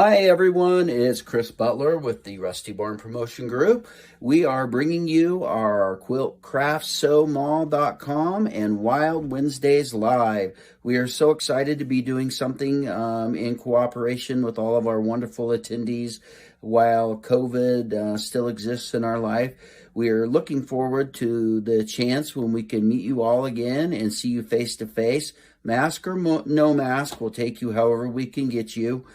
Hi everyone, it's Chris Butler with the Rusty Barn Promotion Group. We are bringing you our quiltcraftsewmall.com and Wild Wednesdays live. We are so excited to be doing something in cooperation with all of our wonderful attendees while COVID still exists in our life. We are looking forward to the chance when we can meet you all again and see you face to face. Mask or no mask, we'll take you however we can get you.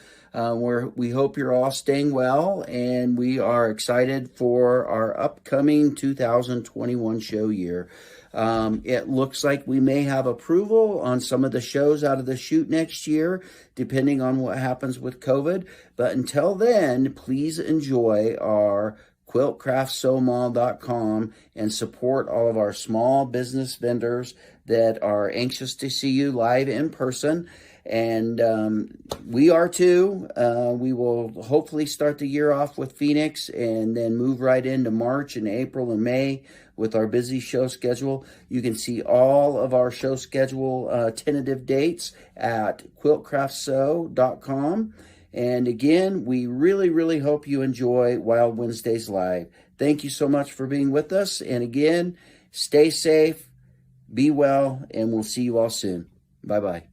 We hope you're all staying well, and we are excited for our upcoming 2021 show year. It looks like we may have approval on some of the shows out of the chute next year, depending on what happens with COVID. But until then, please enjoy our quiltcraftsewmall.com and support all of our small business vendors that are anxious to see you live in person. And we are too. We will hopefully start the year off with Phoenix and then move right into March and April and May with our busy show schedule. You can see all of our show schedule tentative dates at quiltcraftsew.com. And again, we really hope you enjoy Wild Wednesdays Live. Thank you so much for being with us. And again, stay safe, be well, and we'll see you all soon. Bye-bye.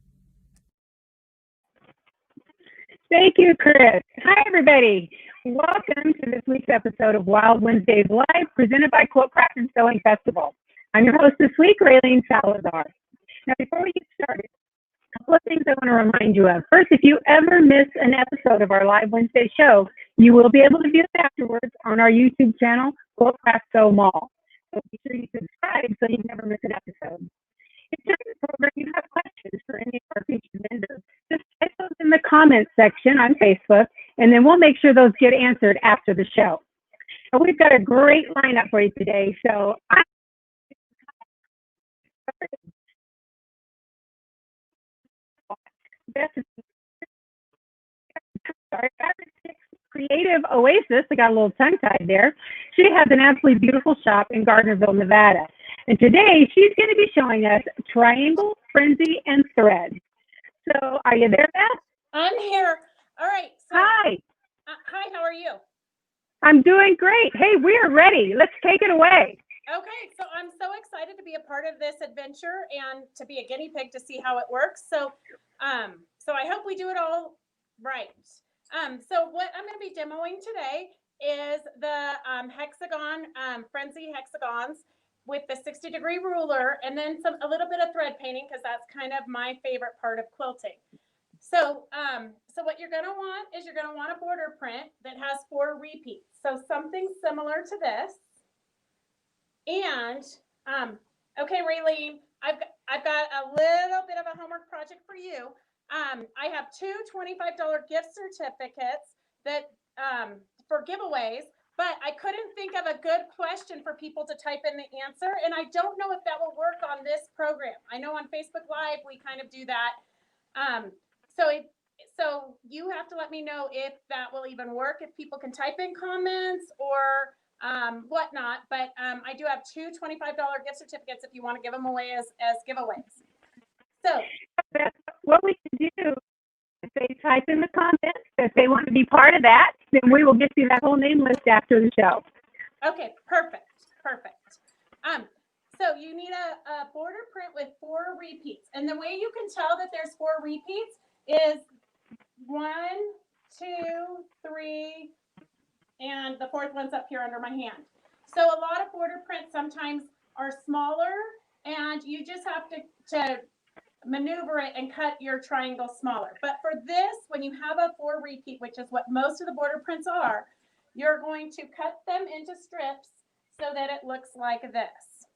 Thank you, Chris. Hi, everybody. Welcome to this week's episode of Wild Wednesdays Live, presented by Quilt Craft and Sewing Festival. I'm your host this week, Raylene Salazar. Now, before we get started, a couple of things I want to remind you of. First, if you ever miss an episode of our Live Wednesday show, you will be able to view it afterwards on our YouTube channel, Quilt Craft Sew Mall. So be sure you subscribe so you never miss an episode. If during the program you have questions for any of our featured vendors, just type those in the comments section on Facebook, and then we'll make sure those get answered after the show. Now, we've got a great lineup for you today, so Beth, Creative Oasis, I got a little tongue-tied there. She has an absolutely beautiful shop in Gardnerville, Nevada. And today, she's going to be showing us triangle, frenzy, and thread. So, are you there, Beth? I'm here. All right. So, hi. Hi, how are you? I'm doing great. Hey, we are ready. Let's take it away. Okay, so I'm so excited to be a part of this adventure and to be a guinea pig to see how it works. So I hope we do it all right. So what I'm going to be demoing today is the hexagon, frenzy hexagons with the 60-degree ruler, and then a little bit of thread painting, because that's kind of my favorite part of quilting. So what you're going to want is you're going to want a border print that has 4 repeats. So something similar to this. And okay, Raylene, I've got a little bit of a homework project for you. I have 2 $25 gift certificates that for giveaways. But I couldn't think of a good question for people to type in the answer, and I don't know if that will work on this program. I know on Facebook Live we kind of do that. So you have to let me know if that will even work, if people can type in comments or whatnot. But I do have 2 $25 gift certificates if you want to give them away as giveaways. So what we can do, if they type in the comments, if they want to be part of that, then we will get you that whole name list after the show. Okay, perfect. So you need a border print with 4 repeats. And the way you can tell that there's 4 repeats is 1, 2, 3, and the 4th one's up here under my hand. So a lot of border prints sometimes are smaller, and you just have to maneuver it and cut your triangle smaller. But for this, when you have a 4 repeat, which is what most of the border prints are, you're going to cut them into strips so that it looks like this.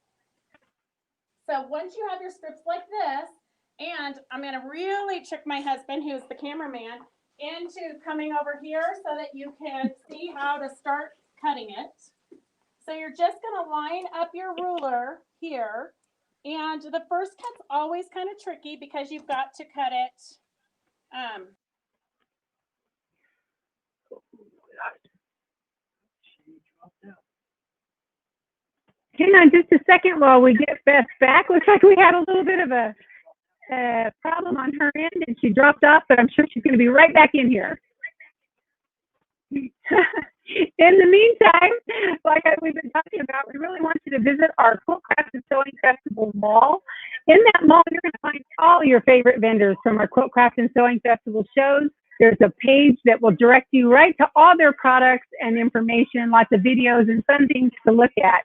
So once you have your strips like this, and I'm going to really trick my husband, who's the cameraman, into coming over here so that you can see how to start cutting it. So you're just going to line up your ruler here. And the first cut's always kind of tricky because you've got to cut it. Hang on just a second while we get Beth back. Looks like we had a little bit of a problem on her end and she dropped off, but I'm sure she's going to be right back in here. In the meantime, we've been talking about, we really want you to visit our Quilt Craft and Sewing Festival mall. In that mall, you're going to find all your favorite vendors from our Quilt Craft and Sewing Festival shows. There's a page that will direct you right to all their products and information, lots of videos and fun things to look at.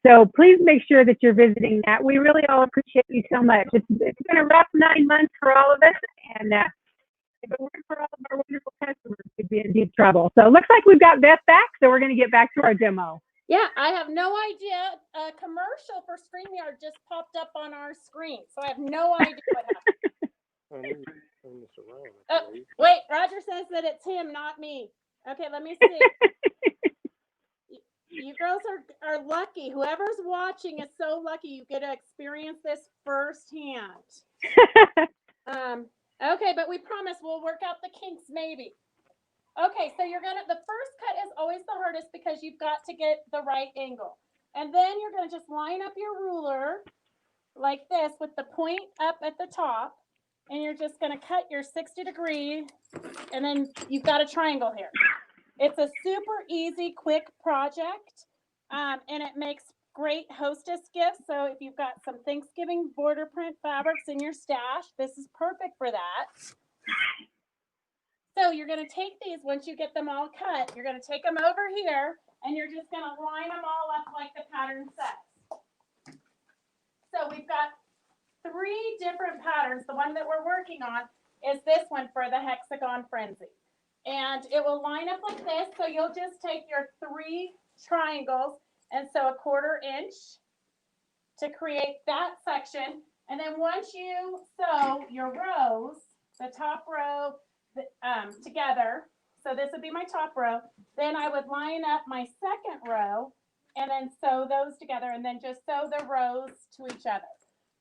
So please make sure that you're visiting that. We really all appreciate you so much. It's been a rough 9 months for all of us, and if it weren't for all of our wonderful customers, we'd be in deep trouble. So it looks like we've got Beth back, so we're going to get back to our demo. Yeah, I have no idea. A commercial for StreamYard just popped up on our screen, so I have no idea what happened. Oh, wait, Roger says that it's him, not me. Okay, let me see. You girls are lucky. Whoever's watching is so lucky you get to experience this firsthand. Okay, but we promise we'll work out the kinks maybe. Okay, so the first cut is always the hardest because you've got to get the right angle. And then you're gonna just line up your ruler like this with the point up at the top. And you're just gonna cut your 60 degrees, and then you've got a triangle here. It's a super easy, quick project, and it makes great hostess gifts. So if you've got some Thanksgiving border print fabrics in your stash, this is perfect for that. So you're going to take these, once you get them all cut, you're going to take them over here, and you're just going to line them all up like the pattern says. So we've got 3 different patterns. The one that we're working on is this one for the Hexagon Frenzy. And it will line up like this. So you'll just take your 3 triangles and sew a 1/4 inch to create that section. And then once you sew your rows, the top row together, so this would be my top row, then I would line up my second row and then sew those together and then just sew the rows to each other.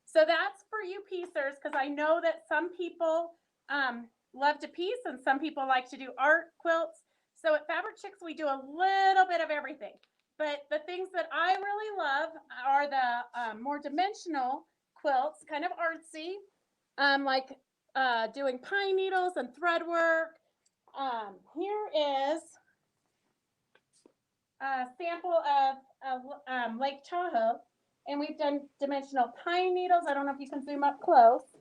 So that's for you piecers, because I know that some people love to piece and some people like to do art quilts. So at Fabric Chicks, we do a little bit of everything. But the things that I really love are the more dimensional quilts, kind of artsy, like doing pine needles and thread work. Here is a sample of Lake Tahoe, and we've done dimensional pine needles. I don't know if you can zoom up close,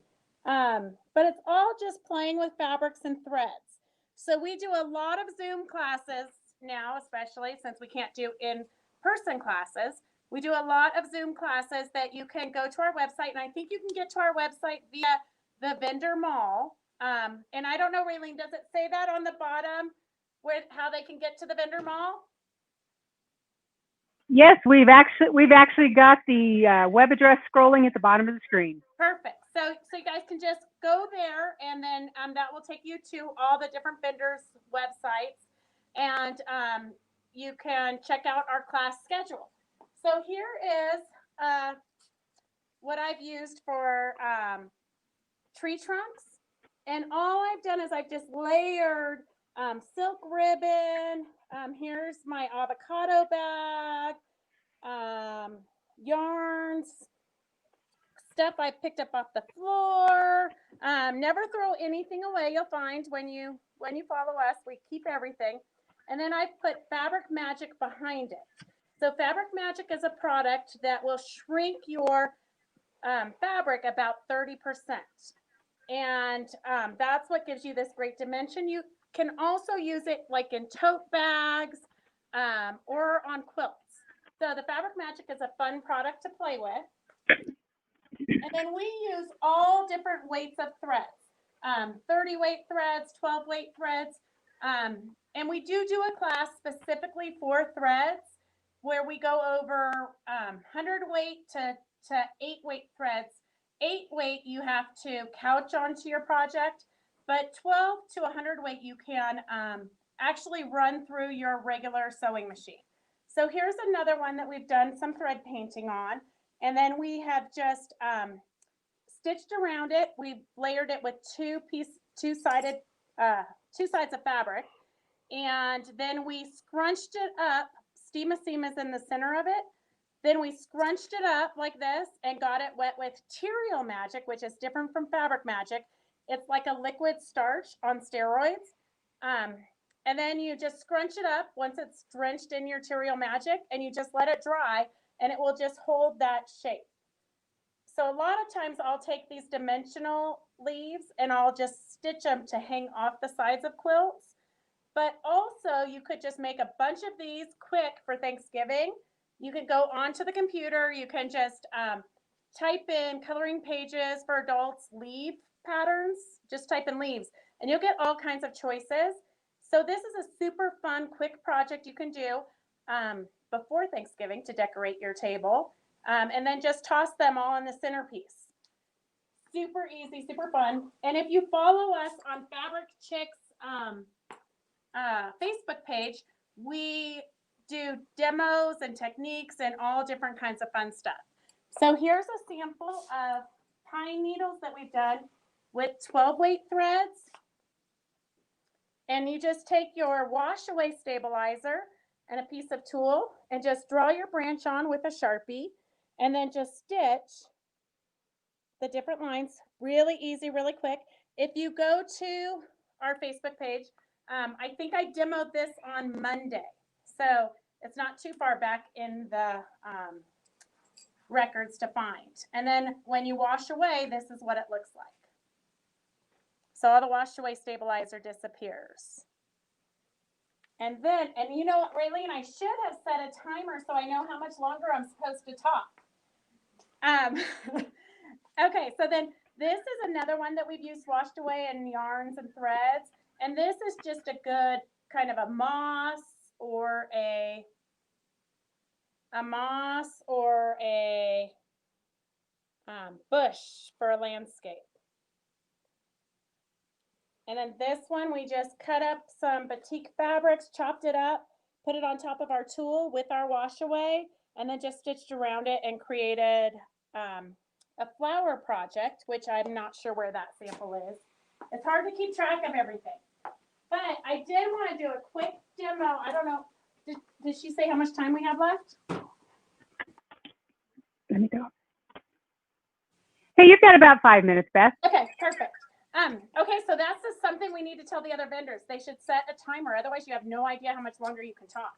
but it's all just playing with fabrics and threads. So we do a lot of Zoom classes now, especially since we can't do in-person classes. We do a lot of Zoom classes that you can go to our website, and I think you can get to our website via the vendor mall. And I don't know, Raylene, does it say that on the bottom how they can get to the vendor mall? Yes, we've actually got the web address scrolling at the bottom of the screen. Perfect. So you guys can just go there, and then that will take you to all the different vendors' websites, and you can check out our class schedule. So here is what I've used for tree trunks, and all I've done is I've just layered silk ribbon. Here's my avocado bag, yarns, stuff I picked up off the floor. Never throw anything away. You'll find when you follow us, we keep everything. And then I put Fabric Magic behind it. So Fabric Magic is a product that will shrink your fabric about 30%. And that's what gives you this great dimension. You can also use it like in tote bags or on quilts. So the Fabric Magic is a fun product to play with. And then we use all different weights of threads, 30 weight threads, 12 weight threads. And we do a class specifically for threads where we go over 100 weight to 8 weight threads. 8 weight you have to couch onto your project, but 12 to 100 weight you can actually run through your regular sewing machine. So here's another one that we've done some thread painting on, and then we have just stitched around it. We've layered it with two sides of fabric, and then we scrunched it up. Steam seam is in the center of it. Then we scrunched it up like this and got it wet with Material Magic, which is different from Fabric Magic. It's like a liquid starch on steroids. And then you just scrunch it up once it's drenched in your Material Magic, and you just let it dry, and it will just hold that shape. So a lot of times I'll take these dimensional leaves and I'll just stitch them to hang off the sides of quilts. But also you could just make a bunch of these quick for Thanksgiving. You can go onto the computer. You can just type in coloring pages for adults, leaf patterns, just type in leaves, and you'll get all kinds of choices. So this is a super fun, quick project you can do before Thanksgiving to decorate your table. And then just toss them all in the centerpiece. Super easy, super fun. And if you follow us on Fabric Chicks Facebook page, we do demos and techniques and all different kinds of fun stuff. So here's a sample of pine needles that we've done with 12 weight threads. And you just take your wash away stabilizer and a piece of tulle and just draw your branch on with a Sharpie. And then just stitch the different lines. Really easy, really quick. If you go to our Facebook page, I think I demoed this on Monday. So it's not too far back in the records to find. And then when you wash away, this is what it looks like. So all the wash away stabilizer disappears. And then, and you know what, Raylene, I should have set a timer so I know how much longer I'm supposed to talk. Okay, so then this is another one that we've used washed away in yarns and threads. And this is just a good kind of a moss or a bush for a landscape. And then this one, we just cut up some batik fabrics, chopped it up, put it on top of our tulle with our wash away, and then just stitched around it and created a flower project, which I'm not sure where that sample is. It's hard to keep track of everything. But I did want to do a quick demo. I don't know. Did she say how much time we have left? Let me go. Hey, you've got about 5 minutes, Beth. Okay, perfect. Okay, so that's just something we need to tell the other vendors. They should set a timer. Otherwise, you have no idea how much longer you can talk.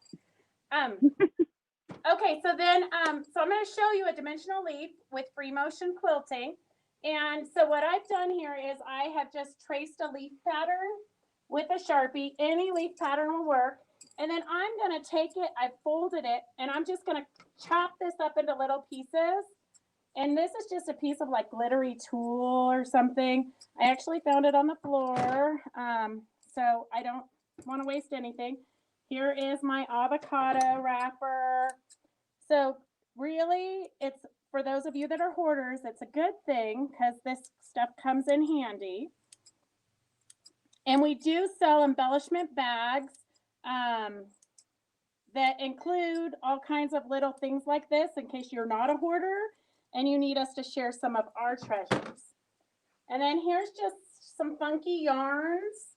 Okay, so then, so I'm going to show you a dimensional leaf with free motion quilting. And so what I've done here is I have just traced a leaf pattern with a Sharpie. Any leaf pattern will work. And then I'm going to take it, I folded it, and I'm just going to chop this up into little pieces. And this is just a piece of like glittery tulle or something. I actually found it on the floor, so I don't want to waste anything. Here is my avocado wrapper. So really, it's for those of you that are hoarders, it's a good thing because this stuff comes in handy. And we do sell embellishment bags that include all kinds of little things like this in case you're not a hoarder and you need us to share some of our treasures. And then here's just some funky yarns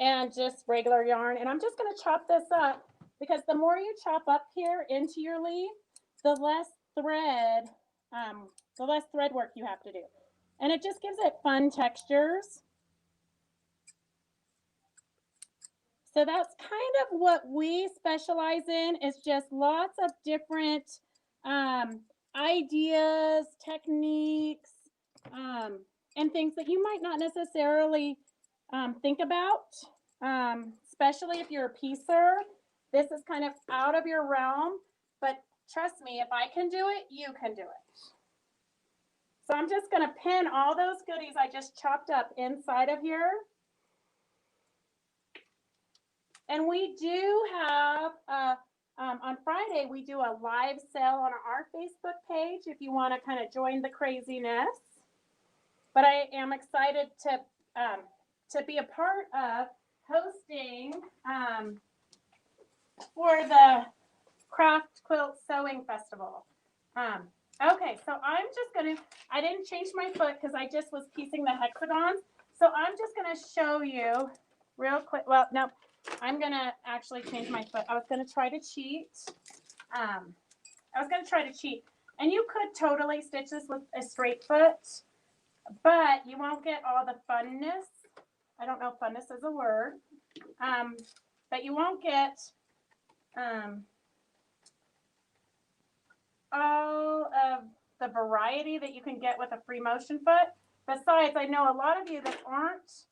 and just regular yarn. And I'm just going to chop this up because the more you chop up here into your leaf, the less thread work you have to do. And it just gives it fun textures. So that's kind of what we specialize in, is just lots of different ideas, techniques, and things that you might not necessarily think about, especially if you're a piecer. This is kind of out of your realm, but trust me, if I can do it, you can do it. So I'm just going to pin all those goodies I just chopped up inside of here. And we do have, on Friday, we do a live sale on our Facebook page if you want to kind of join the craziness. But I am excited to be a part of hosting for the Craft Quilt Sewing Festival. Okay, so I'm just going to, I didn't change my foot because I just was piecing the hexagons. So I'm just going to show you real quick. Well, no. I'm going to actually change my foot. I was going to try to cheat. And you could totally stitch this with a straight foot, but you won't get all the funness. I don't know if funness is a word. but you won't get all of the variety that you can get with a free motion foot. Besides, I know a lot of you that aren't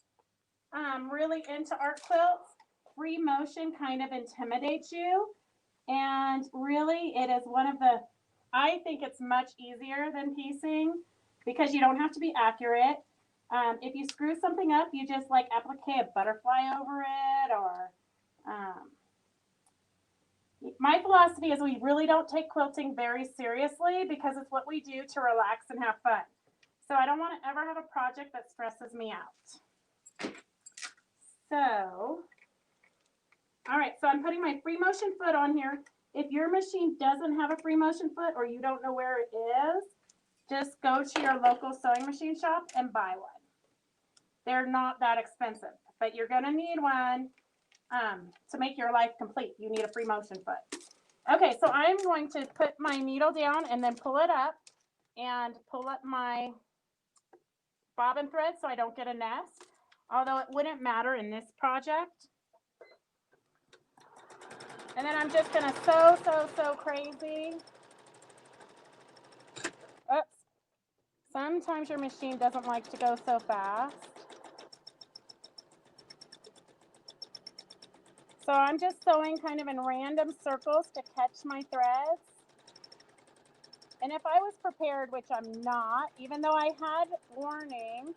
really into art quilts, free motion kind of intimidates you. And really, it is one of the, I think it's much easier than piecing because you don't have to be accurate. If you screw something up, you just like applique a butterfly over it, or my philosophy is we really don't take quilting very seriously because it's what we do to relax and have fun. So I don't want to ever have a project that stresses me out. So, all right, so I'm putting my free motion foot on here. If your machine doesn't have a free motion foot or you don't know where it is, just go to your local sewing machine shop and buy one. They're not that expensive, but you're going to need one to make your life complete. You need a free motion foot. Okay, so I'm going to put my needle down and then pull it up and pull up my bobbin thread so I don't get a nest, although it wouldn't matter in this project. And then I'm just going to sew crazy. Oops. Sometimes your machine doesn't like to go so fast. So I'm just sewing kind of in random circles to catch my threads. And if I was prepared, which I'm not, even though I had warning,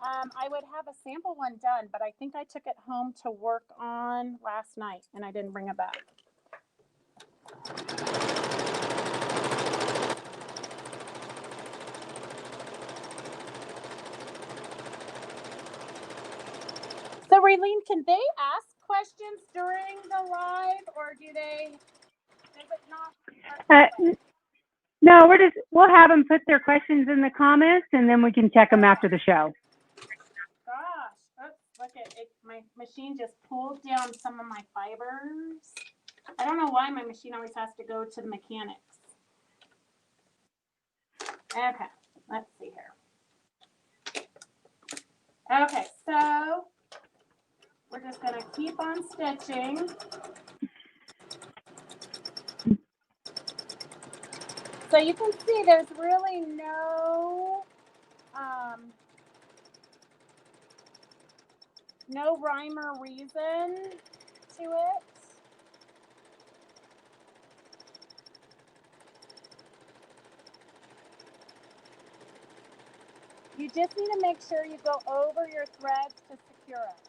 I would have a sample one done, but I think I took it home to work on last night and I didn't bring it back. So Raylene, can they ask questions during the live, or do they, is it not? No, we'll have them put their questions in the comments and then we can check them after the show. Gosh, oops, look at it. My machine just pulled down some of my fibers. I don't know why my machine always has to go to the mechanics. Okay, let's see here. Okay, so we're just going to keep on stitching. So you can see there's really no rhyme or reason to it. You just need to make sure you go over your threads to secure it.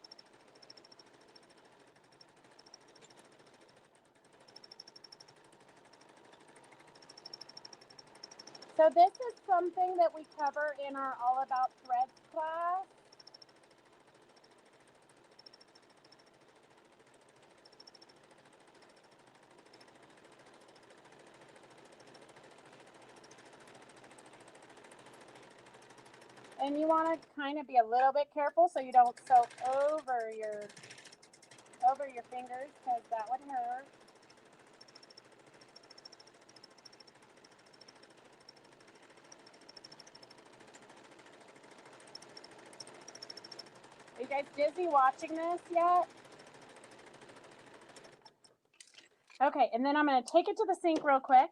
So this is something that we cover in our All About Threads class. And you want to kind of be a little bit careful so you don't sew over your fingers, because that would hurt. Are you guys dizzy watching this yet? Okay, and then I'm going to take it to the sink real quick,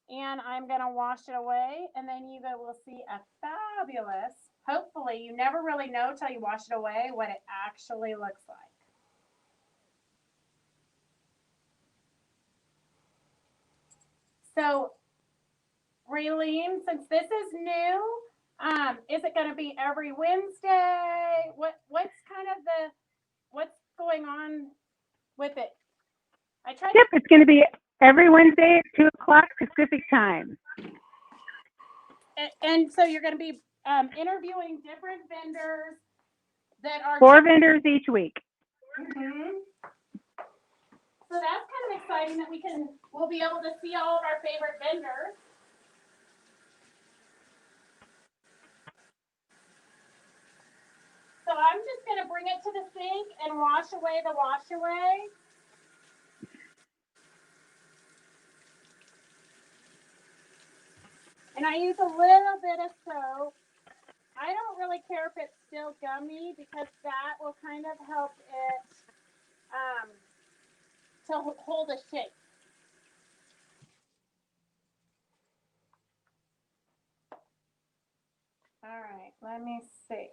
and I'm going to wash it away, and then you guys will see a fabulous, hopefully, you never really know till you wash it away what it actually looks like. So, Raylene, since this is new, is it going to be every Wednesday? What's kind of what's going on with it? Yep, it's going to be every Wednesday at 2 o'clock Pacific time. And so you're going to be interviewing different vendors that are 4 vendors each week. Mm-hmm. So that's kind of exciting that we'll be able to see all of our favorite vendors. So I'm just going to bring it to the sink and wash away the wash away. And I use a little bit of soap. I don't really care if it's still gummy because that will kind of help it to hold a shape. All right, let me see.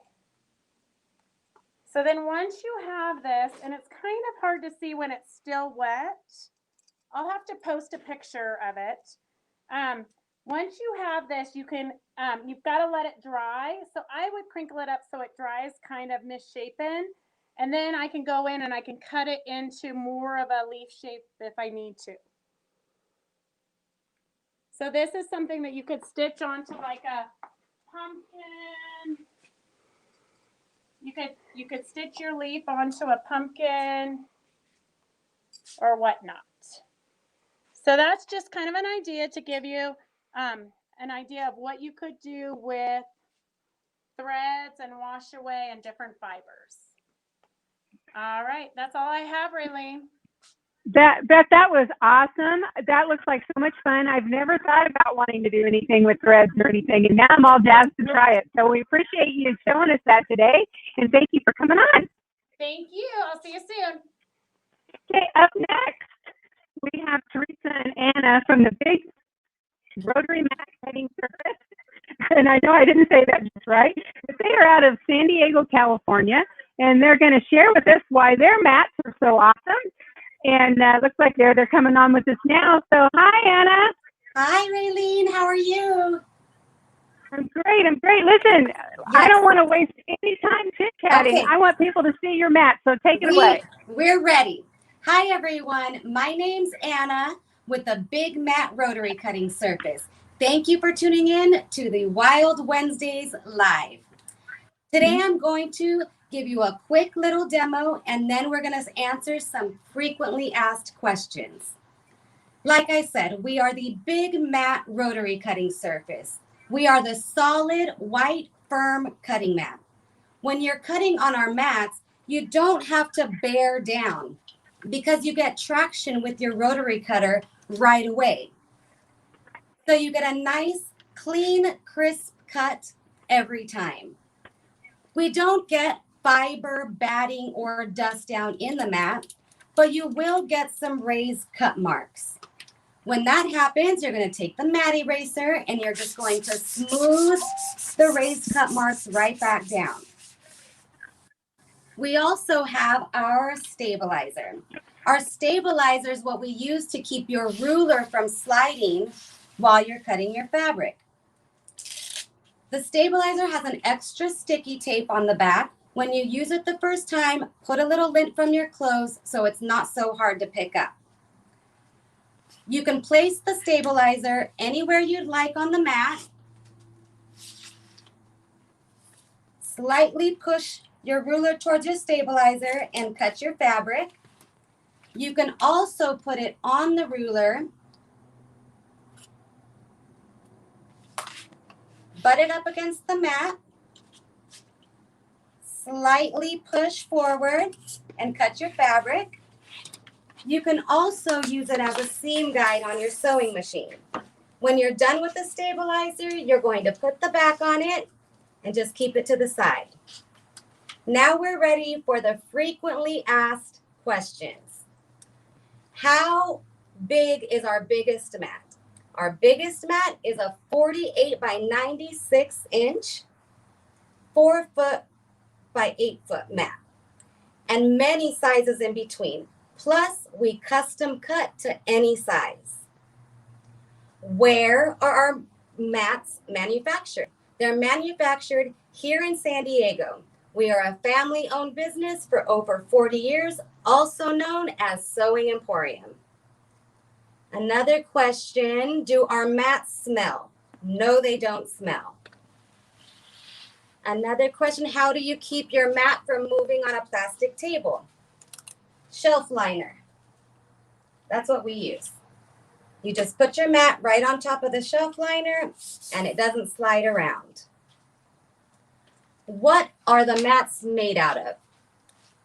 So then once you have this, and it's kind of hard to see when it's still wet, I'll have to post a picture of it. Once you have this, you can, you've got to let it dry. So I would crinkle it up so it dries kind of misshapen. And then I can go in and I can cut it into more of a leaf shape if I need to. So this is something that you could stitch onto like a pumpkin. You could stitch your leaf onto a pumpkin or whatnot. So that's just kind of an idea to give you an idea of what you could do with threads and wash away and different fibers. All right, that's all I have, Raylene. Beth, that was awesome. That looks like so much fun. I've never thought about wanting to do anything with threads or anything, and now I'm all jazzed to try it. So we appreciate you showing us that today, and thank you for coming on. Thank you. I'll see you soon. Okay, up next, we have Theresa and Anna from the big Rotary mat cutting service. And I know I didn't say that just right, but they are out of San Diego, California, and they're going to share with us why their mats are so awesome. And looks like they're coming on with us now. So hi, Anna. Hi, Raylene. How are you? I'm great. Listen, yes. I don't want to waste any time chit-chatting. Okay. I want people to see your mat, so take it away. We're ready. Hi, everyone. My name's Anna with the Big Mat Rotary Cutting Surface. Thank you for tuning in to the Wild Wednesdays Live. Today, I'm going to give you a quick little demo, and then we're going to answer some frequently asked questions. Like I said, we are the Big Mat Rotary Cutting Surface. We are the solid, white, firm cutting mat. When you're cutting on our mats, you don't have to bear down because you get traction with your rotary cutter right away. So you get a nice, clean, crisp cut every time. We don't get fiber, batting, or dust down in the mat, but you will get some raised cut marks. When that happens, you're going to take the mat eraser and you're just going to smooth the raised cut marks right back down. We also have our stabilizer. Our stabilizer is what we use to keep your ruler from sliding while you're cutting your fabric. The stabilizer has an extra sticky tape on the back. When you use it the first time, put a little lint from your clothes so it's not so hard to pick up. You can place the stabilizer anywhere you'd like on the mat. Slightly push your ruler towards your stabilizer and cut your fabric. You can also put it on the ruler, butt it up against the mat, slightly push forward and cut your fabric. You can also use it as a seam guide on your sewing machine. When you're done with the stabilizer, you're going to put the back on it and just keep it to the side. Now we're ready for the frequently asked questions. How big is our biggest mat? Our biggest mat is a 48 by 96 inch, 4 foot by 8 foot mat, and many sizes in between. Plus, we custom cut to any size. Where are our mats manufactured? They're manufactured here in San Diego. We are a family-owned business for over 40 years, also known as Sewing Emporium. Another question, do our mats smell? No, they don't smell. Another question, how do you keep your mat from moving on a plastic table? Shelf liner. That's what we use. You just put your mat right on top of the shelf liner and it doesn't slide around. What are the mats made out of?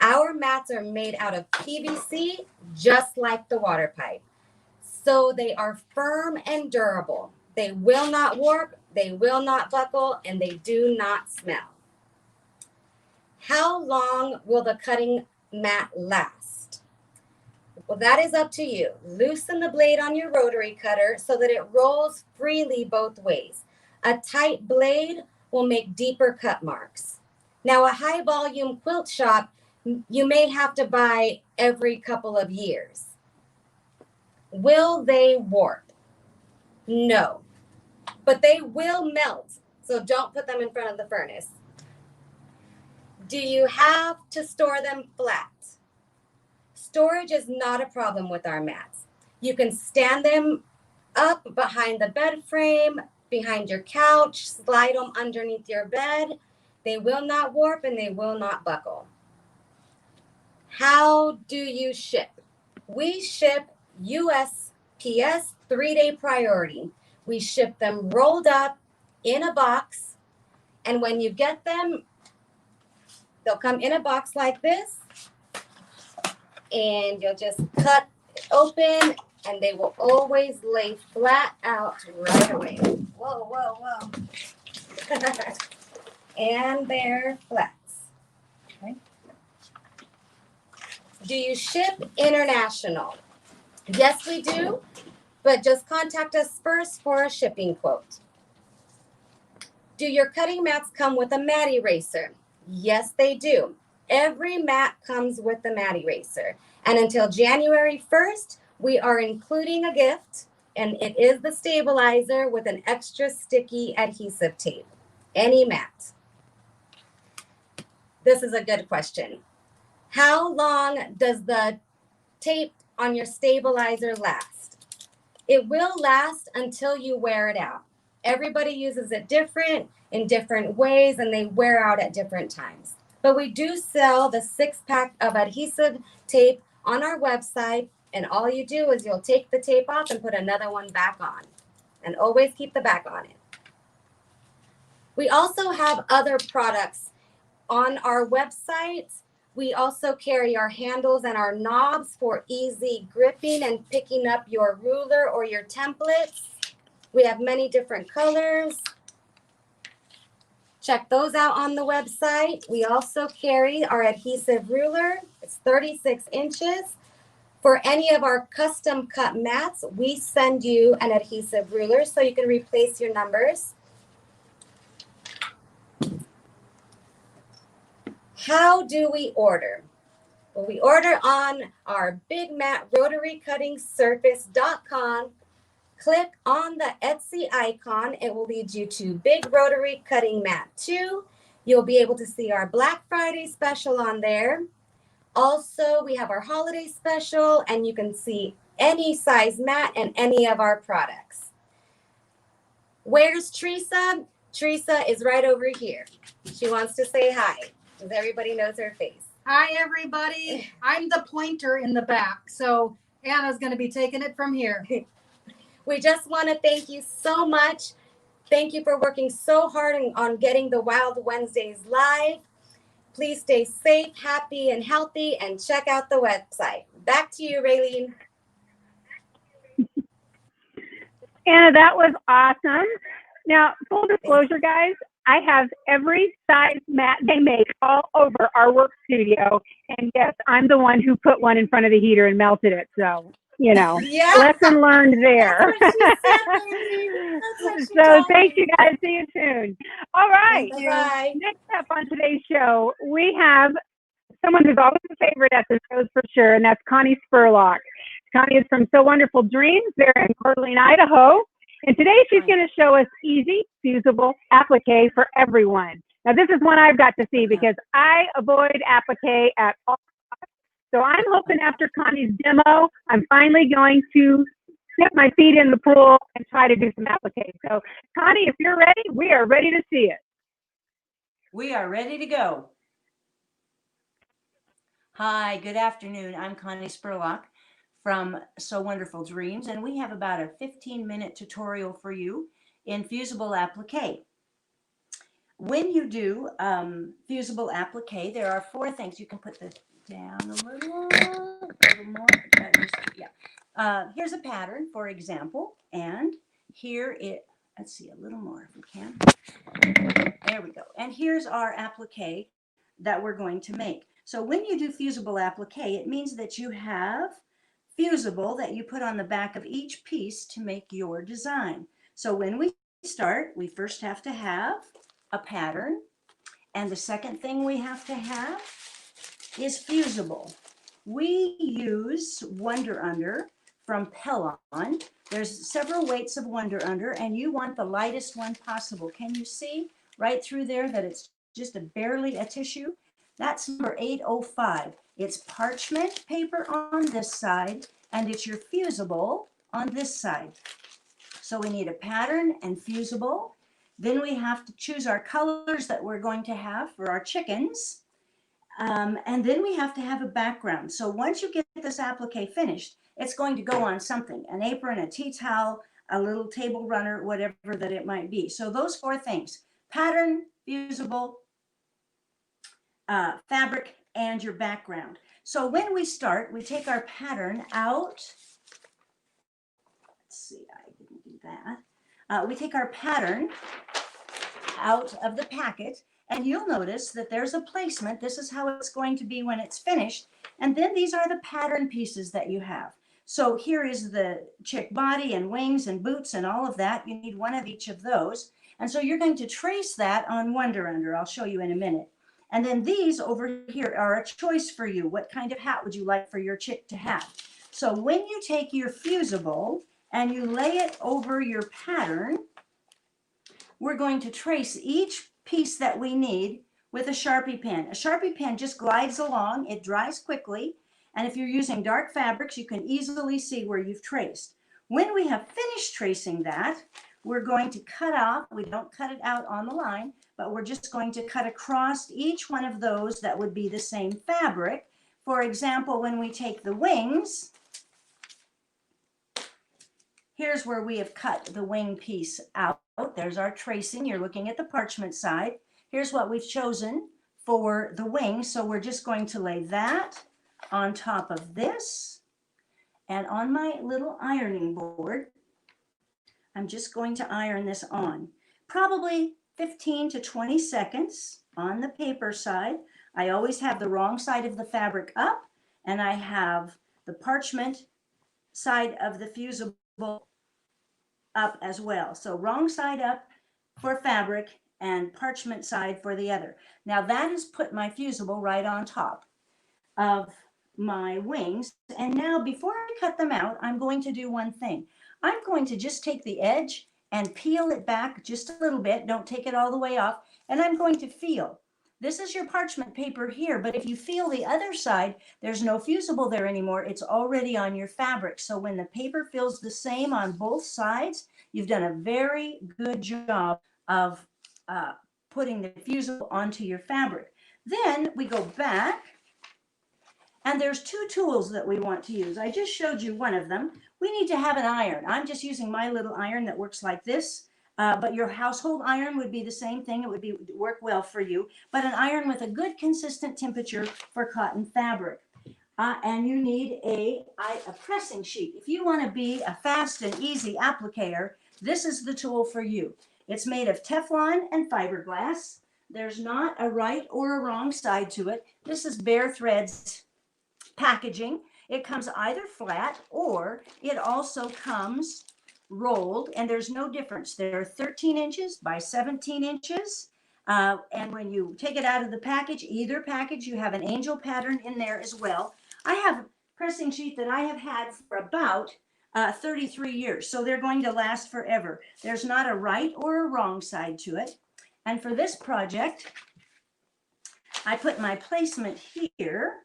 Our mats are made out of PVC, just like the water pipe. So they are firm and durable. They will not warp, they will not buckle, and they do not smell. How long will the cutting mat last? Well, that is up to you. Loosen the blade on your rotary cutter so that it rolls freely both ways. A tight blade will make deeper cut marks. Now, a high volume quilt shop, you may have to buy every couple of years. Will they warp? No, but they will melt. So don't put them in front of the furnace. Do you have to store them flat? Storage is not a problem with our mats. You can stand them up behind the bed frame, behind your couch, slide them underneath your bed. They will not warp and they will not buckle. How do you ship? We ship USPS 3-day priority. We ship them rolled up in a box, and when you get them, they'll come in a box like this, and you'll just cut it open, and they will always lay flat out right away. Whoa, whoa, whoa. And they're flats. Okay. Do you ship international? Yes, we do, but just contact us first for a shipping quote. Do your cutting mats come with a mat eraser? Yes, they do. Every mat comes with a mat eraser. And until January 1st, we are including a gift, and it is the stabilizer with an extra sticky adhesive tape. Any mat. This is a good question. How long does the tape on your stabilizer last? It will last until you wear it out. Everybody uses it different in different ways, and they wear out at different times. But we do sell the 6-pack of adhesive tape on our website, and all you do is you'll take the tape off and put another one back on, and always keep the back on it. We also have other products on our website. We also carry our handles and our knobs for easy gripping and picking up your ruler or your templates. We have many different colors. Check those out on the website. We also carry our adhesive ruler. It's 36 inches. For any of our custom cut mats, we send you an adhesive ruler so you can replace your numbers. How do we order? Well, we order on our Big Mat Rotary Cutting Surface.com. Click on the Etsy icon. It will lead you to Big Rotary Cutting Mat 2. You'll be able to see our Black Friday special on there. Also, we have our holiday special, and you can see any size mat and any of our products. Where's Theresa? Theresa is right over here. She wants to say hi, because everybody knows her face. Hi, everybody. I'm the pointer in the back, so Anna's going to be taking it from here. We just want to thank you so much. Thank you for working so hard on getting the Wild Wednesdays live. Please stay safe, happy, and healthy, and check out the website. Back to you, Raylene. Anna, that was awesome. Now, full disclosure, guys, I have every size mat they make all over our work studio. And yes, I'm the one who put one in front of the heater and melted it. So, you know, Yeah. lesson learned there. That's what she said, Raylene. That's what she So told thank me. you guys. See you soon. All right. Bye. Next up on today's show, we have someone who's always a favorite at the shows for sure, and that's Connie Spurlock. Connie is from So Wonderful Dreams. They're in Coeur d'Alene, Idaho. And today she's going to show us easy, fusible applique for everyone. Now, this is one I've got to see because I avoid applique at all costs. So I'm hoping after Connie's demo, I'm finally going to dip my feet in the pool and try to do some applique. So, Connie, if you're ready, we are ready to see it. We are ready to go. Hi, good afternoon. I'm Connie Spurlock from So Wonderful Dreams, and we have about a 15-minute tutorial for you in fusible applique. When you do fusible applique, there are 4 things. You can put this down a little more. Here's a pattern, for example, and here let's see, a little more if we can. There we go. And here's our applique that we're going to make. So when you do fusible applique, it means that you have fusible that you put on the back of each piece to make your design. So when we start, we first have to have a pattern. And the second thing we have to have is fusible. We use Wonder Under from Pellon. There's several weights of Wonder Under, and you want the lightest one possible. Can you see right through there that it's just barely a tissue? That's number 805. It's parchment paper on this side, and it's your fusible on this side. So we need a pattern and fusible. Then we have to choose our colors that we're going to have for our chickens. And then we have to have a background. So once you get this applique finished, it's going to go on something, an apron, a tea towel, a little table runner, whatever that it might be. So those four things: pattern, fusible, fabric, and your background. So when we start, we take our pattern out. Let's see, I didn't do that. We take our pattern out of the packet, and you'll notice that there's a placement. This is how it's going to be when it's finished. And then these are the pattern pieces that you have. So here is the chick body and wings and boots and all of that. You need one of each of those. And so you're going to trace that on Wonder Under. I'll show you in a minute. And then these over here are a choice for you. What kind of hat would you like for your chick to have? So when you take your fusible and you lay it over your pattern, we're going to trace each piece that we need with a Sharpie pen. A Sharpie pen just glides along, it dries quickly, and if you're using dark fabrics, you can easily see where you've traced. When we have finished tracing that, we're going to cut off. We don't cut it out on the line, but we're just going to cut across each one of those that would be the same fabric. For example, when we take the wings, here's where we have cut the wing piece out. There's our tracing. You're looking at the parchment side. Here's what we've chosen for the wings. So we're just going to lay that on top of this. And on my little ironing board, I'm just going to iron this on. Probably 15 to 20 seconds on the paper side. I always have the wrong side of the fabric up, and I have the parchment side of the fusible up as well. So wrong side up for fabric and parchment side for the other. Now that has put my fusible right on top of my wings. And now before I cut them out, I'm going to do one thing. I'm going to just take the edge and peel it back just a little bit. Don't take it all the way off. And I'm going to feel. This is your parchment paper here, but if you feel the other side, there's no fusible there anymore. It's already on your fabric. So when the paper feels the same on both sides, you've done a very good job of putting the fusible onto your fabric. Then we go back, and there's two tools that we want to use. I just showed you one of them. We need to have an iron. I'm just using my little iron that works like this. But your household iron would be the same thing. It would work well for you, but an iron with a good consistent temperature for cotton fabric. And you need a pressing sheet. If you want to be a fast and easy applicator, this is the tool for you. It's made of Teflon and fiberglass. There's not a right or a wrong side to it. This is Bare Threads packaging. It comes either flat or it also comes rolled, and there's no difference. They're 13 inches by 17 inches. And when you take it out of the package, either package, you have an angel pattern in there as well. I have a pressing sheet that I have had for about 33 years, so they're going to last forever. There's not a right or a wrong side to it. And for this project, I put my placement here,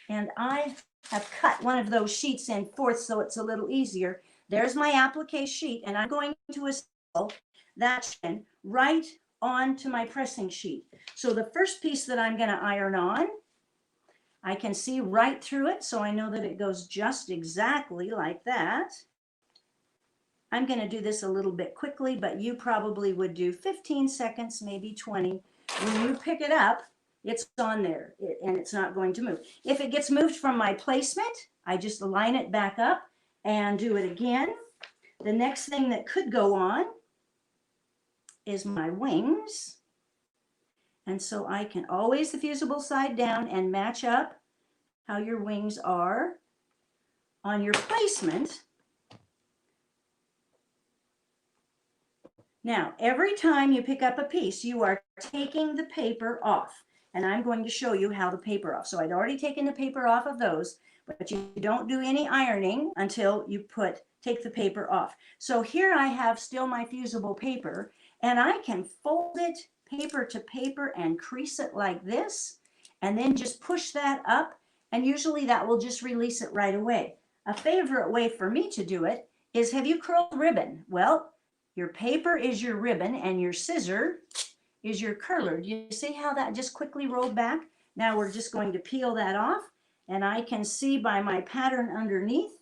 and I have cut one of those sheets in fourths so it's a little easier. There's my applique sheet, and I'm going to assemble that right onto my pressing sheet. So the first piece that I'm going to iron on, I can see right through it, so I know that it goes just exactly like that. I'm going to do this a little bit quickly, but you probably would do 15 seconds, maybe 20. When you pick it up, it's on there, and it's not going to move. If it gets moved from my placement, I just line it back up and do it again. The next thing that could go on is my wings. And so I can always the fusible side down and match up how your wings are on your placement. Now, every time you pick up a piece, you are taking the paper off. And I'm going to show you how the paper off. So I'd already taken the paper off of those, but you don't do any ironing until you take the paper off. So here I have still my fusible paper, and I can fold it paper to paper and crease it like this, and then just push that up, and usually that will just release it right away. A favorite way for me to do it is, have you curled ribbon? Well, your paper is your ribbon and your scissor is your curler. Do you see how that just quickly rolled back? Now we're just going to peel that off, and I can see by my pattern underneath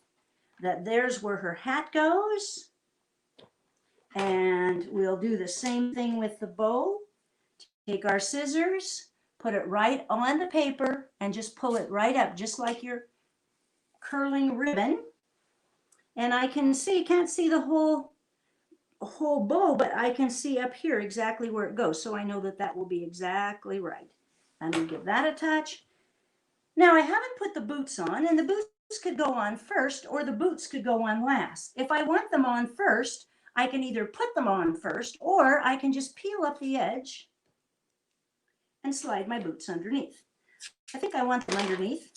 that there's where her hat goes. And we'll do the same thing with the bow. Take our scissors, put it right on the paper, and just pull it right up, just like you're curling ribbon. And I can see, can't see the whole bow, but I can see up here exactly where it goes. So I know that that will be exactly right. I'm going to give that a touch. Now I haven't put the boots on, and the boots could go on first or the boots could go on last. If I want them on first, I can either put them on first or I can just peel up the edge and slide my boots underneath. I think I want them underneath.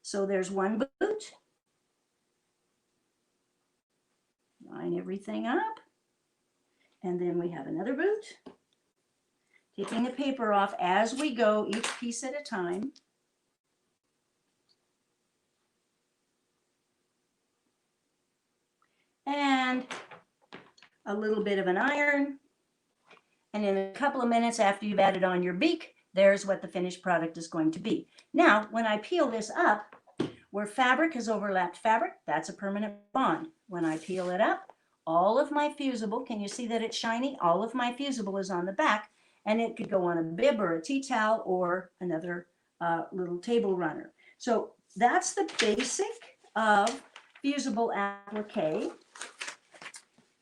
So there's one boot. Line everything up. And then we have another boot. Taking the paper off as we go, each piece at a time. And a little bit of an iron. And in a couple of minutes after you've added on your beak, there's what the finished product is going to be. Now, when I peel this up, where fabric has overlapped fabric, that's a permanent bond. When I peel it up, all of my fusible, can you see that it's shiny? All of my fusible is on the back, and it could go on a bib or a tea towel or another little table runner. So that's the basic of fusible applique.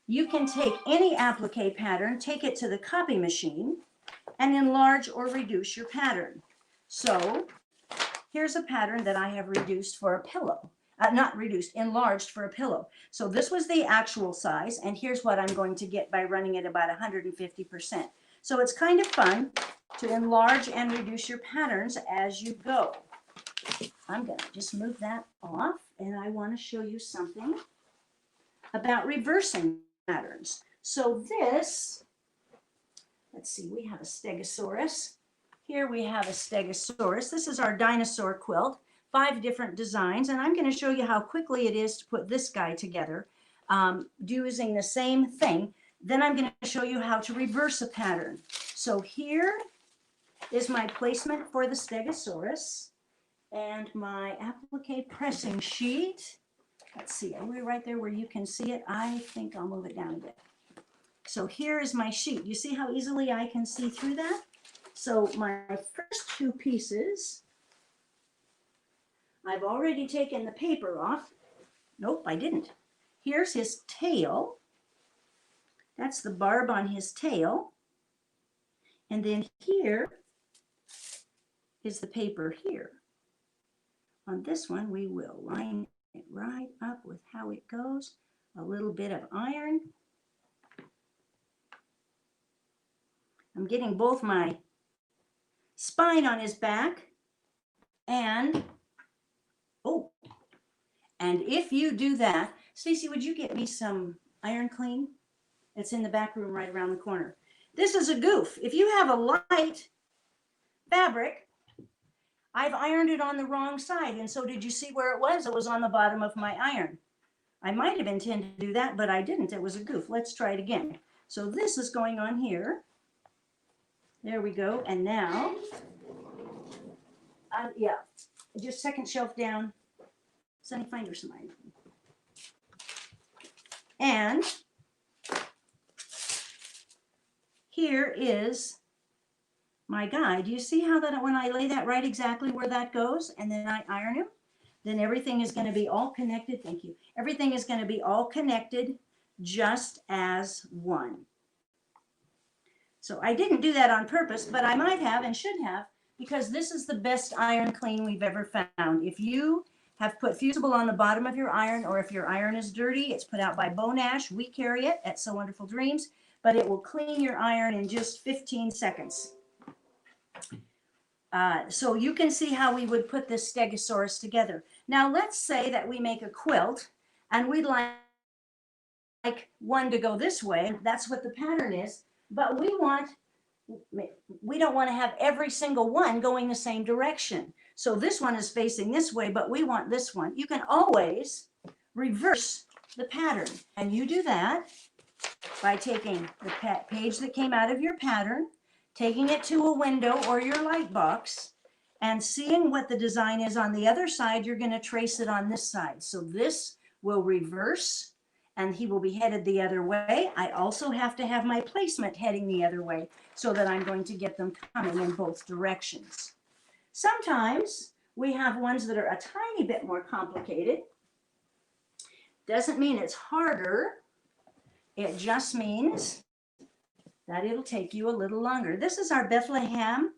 You can take any applique pattern, take it to the copy machine, and enlarge or reduce your pattern. So here's a pattern that I have reduced for a pillow. Not reduced, enlarged for a pillow. So this was the actual size, and here's what I'm going to get by running it about 150%. So it's kind of fun to enlarge and reduce your patterns as you go. I'm going to just move that off, and I want to show you something about reversing patterns. So this, let's see, we have a Stegosaurus. Here we have a Stegosaurus. This is our Dinosaur Quilt, 5 different designs, and I'm going to show you how quickly it is to put this guy together using the same thing. Then I'm going to show you how to reverse a pattern. So here is my placement for the Stegosaurus and my applique pressing sheet. Let's see, are we right there where you can see it? I think I'll move it down a bit. So here is my sheet. You see how easily I can see through that? So my first 2 pieces, I've already taken the paper off. Nope, I didn't. Here's his tail. That's the barb on his tail. And then here is the paper here. On this one, we will line it right up with how it goes. A little bit of iron. I'm getting both my spine on his back and, oh, and if you do that, Stacy, would you get me some iron clean? It's in the back room right around the corner. This is a goof. If you have a light fabric, I've ironed it on the wrong side. And so did you see where it was? It was on the bottom of my iron. I might have intended to do that, but I didn't. It was a goof. Let's try it again. So this is going on here. There we go. And now, yeah, just second shelf down. Sunny, find her some iron. And here is my guy. Do you see how that when I lay that right exactly where that goes and then I iron him, then everything is going to be all connected. Thank you. Everything is going to be all connected just as one. So I didn't do that on purpose, but I might have and should have, because this is the best iron clean we've ever found. If you have put Fusible on the bottom of your iron, or if your iron is dirty, it's put out by Bone Ash. We carry it at So Wonderful Dreams, but it will clean your iron in just 15 seconds. So you can see how we would put this Stegosaurus together. Now let's say that we make a quilt and we'd like one to go this way. That's what the pattern is, but we don't want to have every single one going the same direction. So this one is facing this way, but we want this one. You can always reverse the pattern, and you do that by taking the page that came out of your pattern, taking it to a window or your light box, and seeing what the design is on the other side. You're going to trace it on this side. So this will reverse, and he will be headed the other way. I also have to have my placement heading the other way so that I'm going to get them coming in both directions. Sometimes we have ones that are a tiny bit more complicated. Doesn't mean it's harder. It just means that it'll take you a little longer. This is our Bethlehem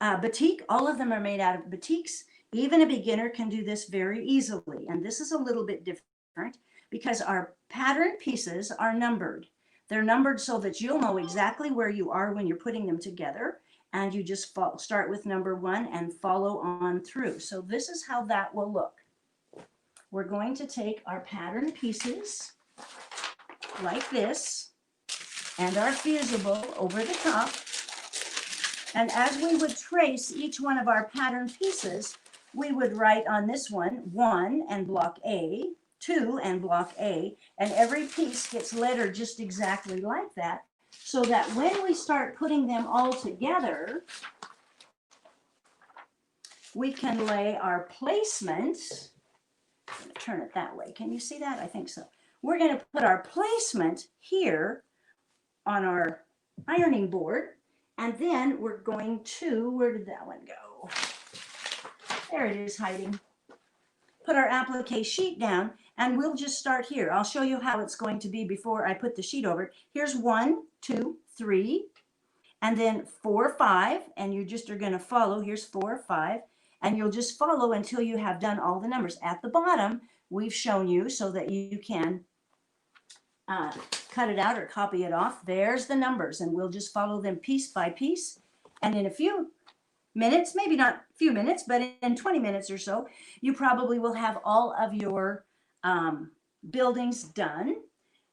batik. All of them are made out of batiks. Even a beginner can do this very easily. And this is a little bit different because our pattern pieces are numbered. They're numbered so that you'll know exactly where you are when you're putting them together. And you just start with number 1 and follow on through. So this is how that will look. We're going to take our pattern pieces like this and our Fusible over the top. And as we would trace each one of our pattern pieces, we would write on this one, 1 and block A, 2 and block A, and every piece gets lettered just exactly like that, so that when we start putting them all together, we can lay our placement. I'm going to turn it that way. Can you see that? I think so. We're going to put our placement here on our ironing board, and then we're going to, where did that one go? There it is hiding. Put our applique sheet down, and we'll just start here. I'll show you how it's going to be before I put the sheet over it. Here's 1, 2, 3, and then 4, 5, and you just are going to follow. Here's 4, 5, and you'll just follow until you have done all the numbers. At the bottom, we've shown you so that you can cut it out or copy it off. There's the numbers, and we'll just follow them piece by piece. And in a few minutes, maybe not a few minutes, but in 20 minutes or so, you probably will have all of your buildings done.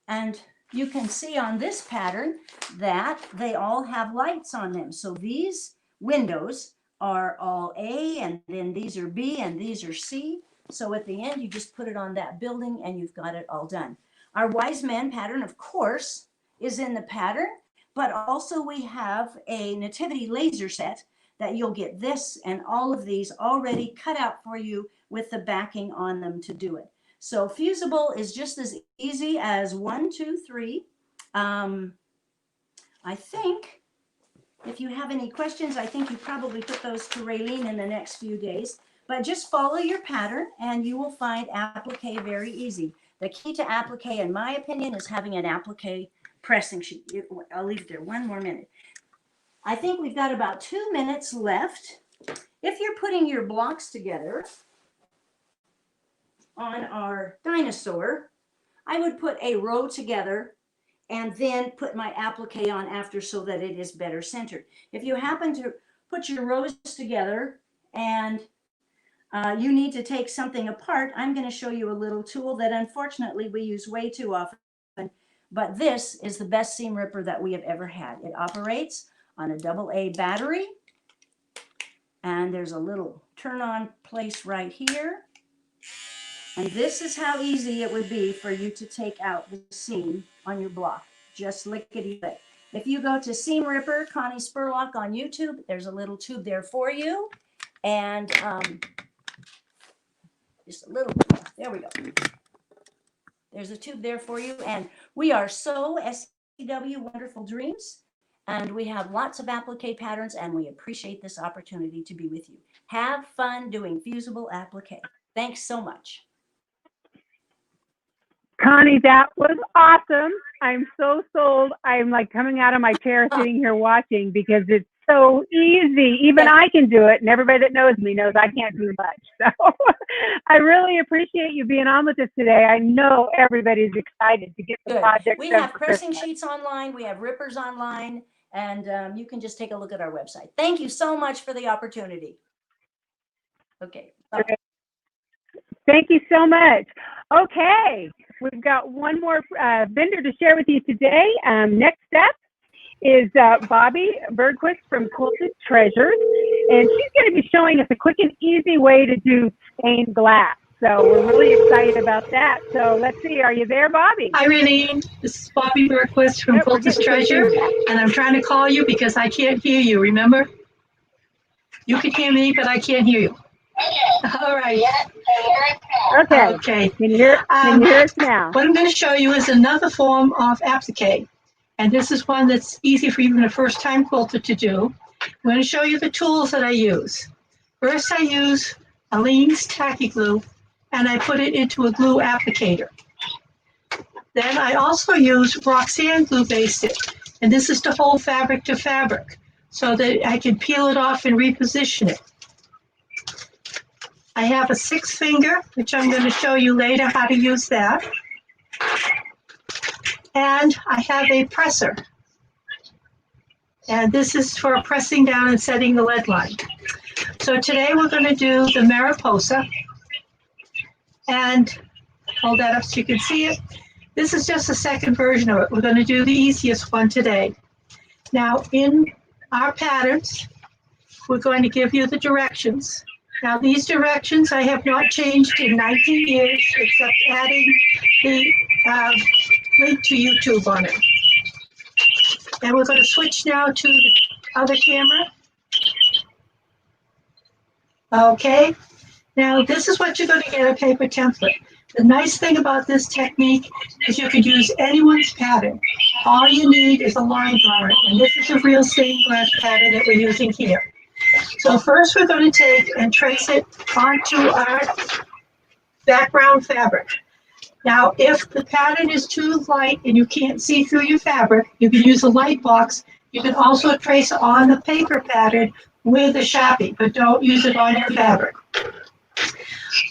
And you can see on this pattern that they all have lights on them. So these windows are all A, and then these are B, and these are C. So at the end, you just put it on that building and you've got it all done. Our wise man pattern, of course, is in the pattern, but also we have a nativity laser set that you'll get this and all of these already cut out for you with the backing on them to do it. So Fusible is just as easy as 1, 2, 3. I think if you have any questions, I think you probably put those to Raylene in the next few days. But just follow your pattern and you will find applique very easy. The key to applique, in my opinion, is having an applique pressing sheet. I'll leave it there 1 more minute. I think we've got about 2 minutes left. If you're putting your blocks together on our dinosaur, I would put a row together and then put my applique on after so that it is better centered. If you happen to put your rows together and you need to take something apart, I'm going to show you a little tool that unfortunately we use way too often, but this is the best seam ripper that we have ever had. It operates on a AA battery, and there's a little turn on place right here. And this is how easy it would be for you to take out the seam on your block. Just lickety-lick. If you go to Seam Ripper, Connie Spurlock on YouTube, there's a little tube there for you. And just a little bit more. There we go. There's a tube there for you. And we are so SCW Wonderful Dreams. And we have lots of applique patterns, and we appreciate this opportunity to be with you. Have fun doing Fusible applique. Thanks so much. Connie, that was awesome. I'm so sold. I'm like coming out of my chair sitting here watching because so easy. Even I can do it, and everybody that knows me knows I can't do much. So I really appreciate you being on with us today. I know everybody's excited to get the Good. project We done have for pressing Christmas. sheets online. We have rippers online, and you can just take a look at our website. Thank you so much for the opportunity. Okay. Bye. Thank you so much. Okay, we've got one more vendor to share with you today. Next up is Bobbie Bergquist from Quilted Treasures, and she's going to be showing us a quick and easy way to do stained glass. So we're really excited about that. So let's see, are you there, Bobbie? Hi, Renee. This is Bobbie Bergquist from Quilters Treasure, and I'm trying to call you because I can't hear you, remember? You can hear me, but I can't hear you. All right. Okay. Okay. Can you hear us now? What I'm going to show you is another form of applique, and this is one that's easy for even a first-time quilter to do. I'm going to show you the tools that I use. First, I use Aleene's tacky glue, and I put it into a glue applicator. Then I also use Roxanne glue basic, and this is to hold fabric to fabric so that I can peel it off and reposition it. I have a 6-finger, which I'm going to show you later how to use that. And I have a presser. And this is for pressing down and setting the lead line. So today we're going to do the Mariposa. And hold that up so you can see it. This is just a second version of it. We're going to do the easiest one today. Now in our patterns, we're going to give you the directions. Now these directions I have not changed in 19 years except adding the link to YouTube on it. And we're going to switch now to the other camera. Okay, now this is what you're going to get, a paper template. The nice thing about this technique is you can use anyone's pattern. All you need is a line drawing, and this is a real stained glass pattern that we're using here. So first we're going to take and trace it onto our background fabric. Now, if the pattern is too light and you can't see through your fabric, you can use a light box. You can also trace on the paper pattern with a Sharpie, but don't use it on your fabric.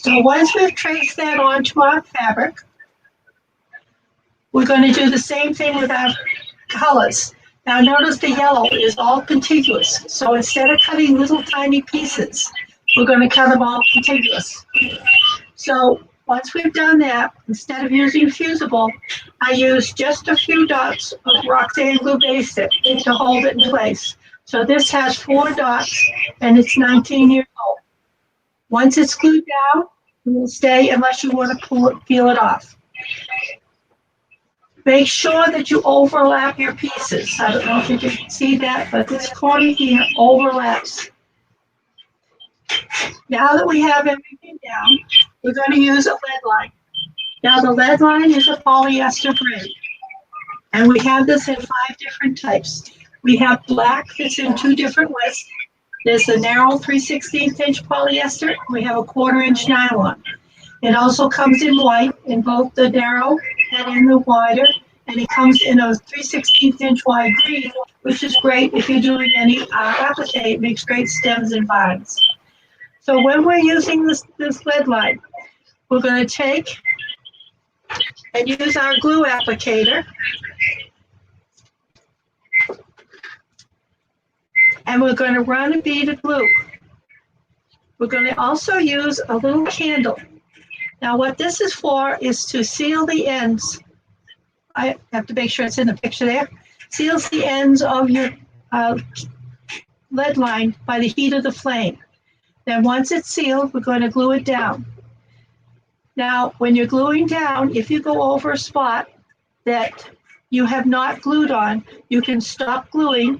So once we've traced that onto our fabric, we're going to do the same thing with our colors. Now notice the yellow is all contiguous. So instead of cutting little tiny pieces, we're going to cut them all contiguous. So once we've done that, instead of using Fusible, I use just a few dots of Roxanne glue basic to hold it in place. So this has 4 dots and it's 19 years old. Once it's glued down, it will stay unless you want to peel it off. Make sure that you overlap your pieces. I don't know if you can see that, but this corner here overlaps. Now that we have everything down, we're going to use a lead line. Now the lead line is a polyester braid, and we have this in 5 different types. We have black that's in 2 different widths. There's the narrow 3/16 inch polyester. We have a 1/4 inch nylon. It also comes in white in both the narrow and in the wider, and it comes in a 3/16 inch wide green, which is great if you're doing any applique. It makes great stems and vines. So when we're using this lead line, we're going to take and use our glue applicator. And we're going to run a bead of glue. We're going to also use a little candle. Now what this is for is to seal the ends. I have to make sure it's in the picture there. Seals the ends of your lead line by the heat of the flame. Then once it's sealed, we're going to glue it down. Now, when you're gluing down, if you go over a spot that you have not glued on, you can stop gluing,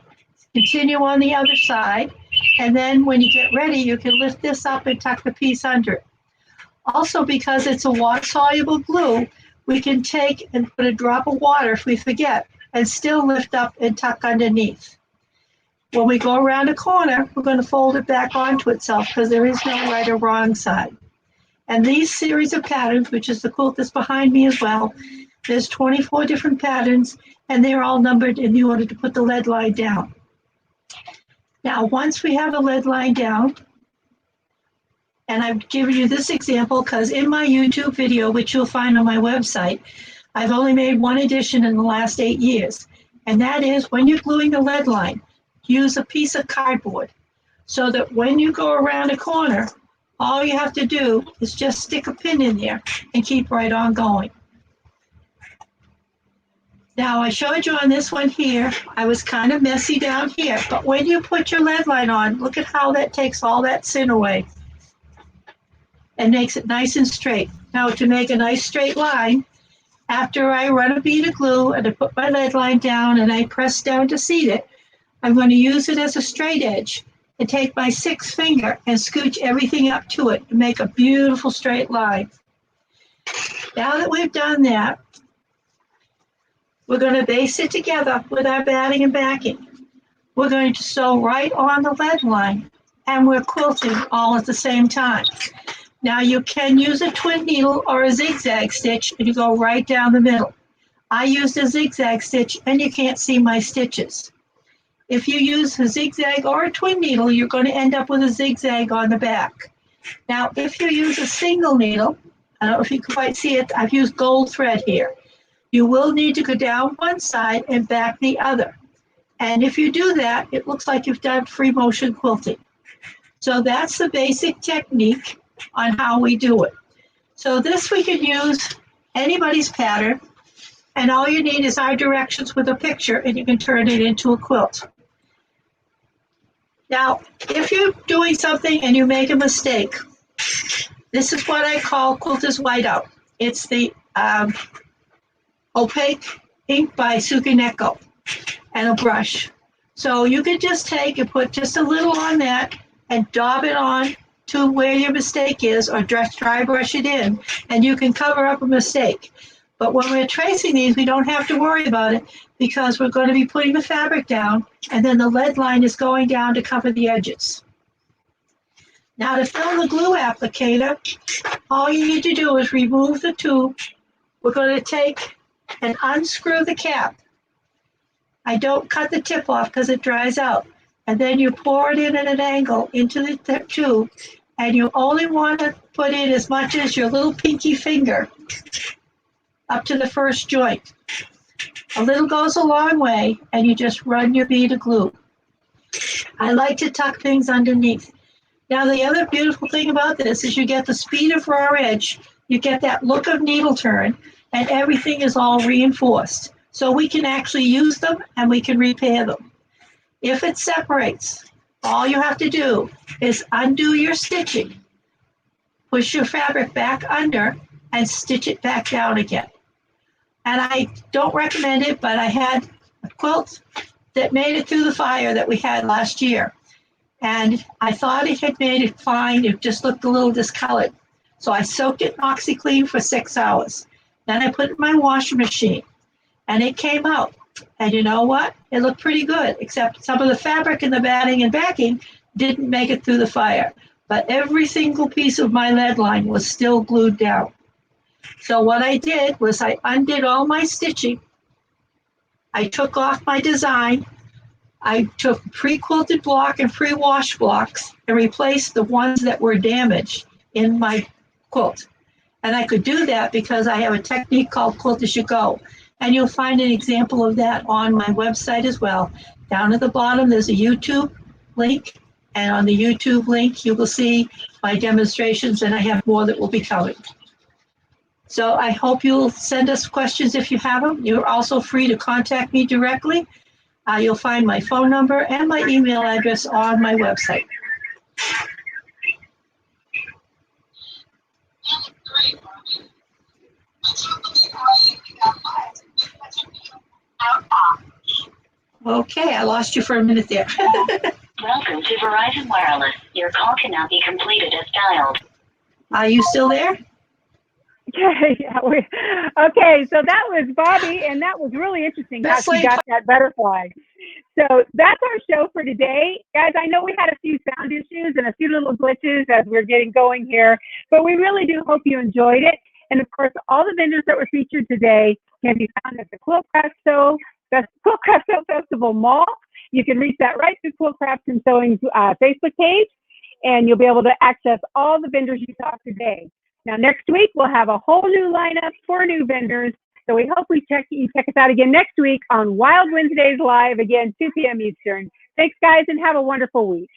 continue on the other side, and then when you get ready, you can lift this up and tuck the piece under it. Also, because it's a water-soluble glue, we can take and put a drop of water if we forget, and still lift up and tuck underneath. When we go around a corner, we're going to fold it back onto itself because there is no right or wrong side. And these series of patterns, which is the quilt that's behind me as well, there's 24 different patterns, and they're all numbered in the order to put the lead line down. Now, once we have a lead line down, and I've given you this example because in my YouTube video, which you'll find on my website, I've only made one addition in the last 8 years. And that is when you're gluing the lead line, use a piece of cardboard so that when you go around a corner, all you have to do is just stick a pin in there and keep right on going. Now, I showed you on this one here, I was kind of messy down here, but when you put your lead line on, look at how that takes all that sin away and makes it nice and straight. Now, to make a nice straight line, after I run a bead of glue and I put my lead line down and I press down to seat it, I'm going to use it as a straight edge and take my 6th finger and scooch everything up to it to make a beautiful straight line. Now that we've done that, we're going to base it together with our batting and backing. We're going to sew right on the lead line, and we're quilting all at the same time. Now you can use a twin needle or a zigzag stitch, and you go right down the middle. I used a zigzag stitch, and you can't see my stitches. If you use a zigzag or a twin needle, you're going to end up with a zigzag on the back. Now, if you use a single needle, I don't know if you can quite see it, I've used gold thread here. You will need to go down one side and back the other. And if you do that, it looks like you've done free motion quilting. So that's the basic technique on how we do it. So this we can use anybody's pattern, and all you need is our directions with a picture, and you can turn it into a quilt. Now, if you're doing something and you make a mistake, this is what I call Quilters White Out. It's the opaque ink by Sukaneko and a brush. So you could just take and put just a little on that and daub it on to where your mistake is, or dry brush it in, and you can cover up a mistake. But when we're tracing these, we don't have to worry about it because we're going to be putting the fabric down, and then the lead line is going down to cover the edges. Now to fill the glue applicator, all you need to do is remove the tube. We're going to take and unscrew the cap. I don't cut the tip off because it dries out. And then you pour it in at an angle into the tube, and you only want to put in as much as your little pinky finger up to the first joint. A little goes a long way, and you just run your bead of glue. I like to tuck things underneath. Now, the other beautiful thing about this is you get the speed of raw edge, you get that look of needle turn, and everything is all reinforced. So we can actually use them and we can repair them. If it separates, all you have to do is undo your stitching, push your fabric back under, and stitch it back down again. And I don't recommend it, but I had a quilt that made it through the fire that we had last year. And I thought it had made it fine, it just looked a little discolored. So I soaked it in OxiClean for 6 hours. Then I put it in my washing machine, and it came out. And you know what? It looked pretty good, except some of the fabric in the batting and backing didn't make it through the fire. But every single piece of my lead line was still glued down. So what I did was I undid all my stitching. I took off my design. I took pre-quilted block and pre-washed blocks and replaced the ones that were damaged in my quilt. And I could do that because I have a technique called Quilt As You Go. And you'll find an example of that on my website as well. Down at the bottom, there's a YouTube link. And on the YouTube link, you will see my demonstrations, and I have more that will be coming. So I hope you'll send us questions if you have them. You're also free to contact me directly. You'll find my phone number and my email address on my website. Okay, I lost you for a minute there. Welcome to Verizon Wireless. Your call cannot be completed as dialed. Are you still there? Yeah, okay, so that was Bobbie, and that was really interesting how she got that butterfly. So that's our show for today. Guys, I know we had a few sound issues and a few little glitches as we're getting going here, but we really do hope you enjoyed it. And of course, all the vendors that were featured today can be found at the Quiltcraft Festival Mall. you can reach that right through Quilt Crafts and Sewing's Facebook page, and you'll be able to access all the vendors you saw today. Now, next week, we'll have a whole new lineup, 4 new vendors. So we hope you check us out again next week on Wild Wednesdays Live, again, 2 p.m. Eastern. Thanks, guys, and have a wonderful week.